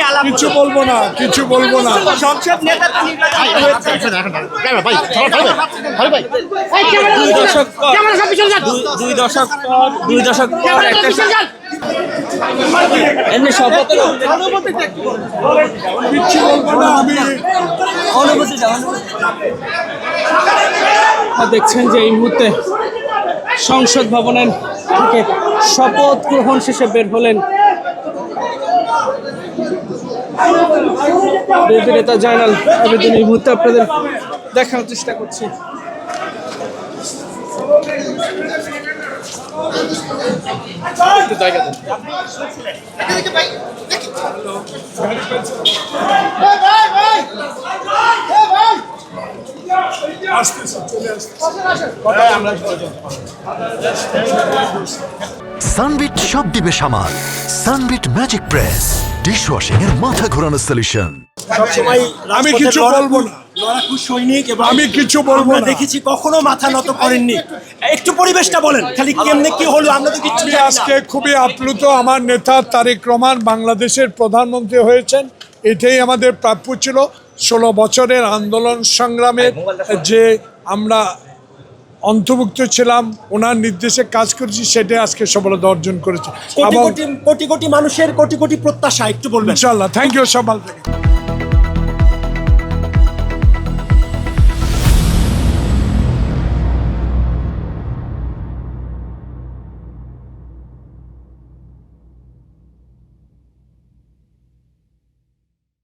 আলাপ কিছু বলবো না, কিছু বলবো না। সংসদ নেতা তো দুই দশক পর একটা এমনি শপথ কিচ্ছু বলবো না আমি। দেখছেন যে এই মুহূর্তে সংসদ ভবনের থেকে শপথ গ্রহণ শেষে বের হলেন বিএনপি নেতা জয়নাল আবেদিন। এই মুহূর্তে আপনাদের দেখানোর চেষ্টা করছি। একটু জায়গা দেন। সানবিট সব দিবে সামাল। সানবিট ম্যাজিক প্রেস ডিশওয়াশিং এর মাথা ঘোরানো সলিউশন। আমি কিছু বলবো না, লড়াকু সৈনিক এবং আমি কিছু বলবো আমরা না। দেখেছি কখনো মাথা নত করেননি। একটু পরিবেশটা বলেন, খালি কেমনে কি হলো আমরা তো কিচ্ছু আমি জানি না। আজকে খুবই আপ্লুত। আমার নেতা তারেক রহমান বাংলাদেশের প্রধানমন্ত্রী হয়েছেন, এটাই আমাদের প্রাপ্য ছিল। 16 বছরের আন্দোলন সংগ্রামের যে আমরা অন্তর্ভুক্ত ছিলাম, ওনার নির্দেশে কাজ করেছি, সেটাই আজকে সফলতা অর্জন করেছে। কোটি এবং কোটি কোটি কোটি মানুষের কোটি কোটি প্রত্যাশা, একটু বলবেন। ইনশাআল্লাহ, থ্যাংক ইউ, সব ভালো থাকেন।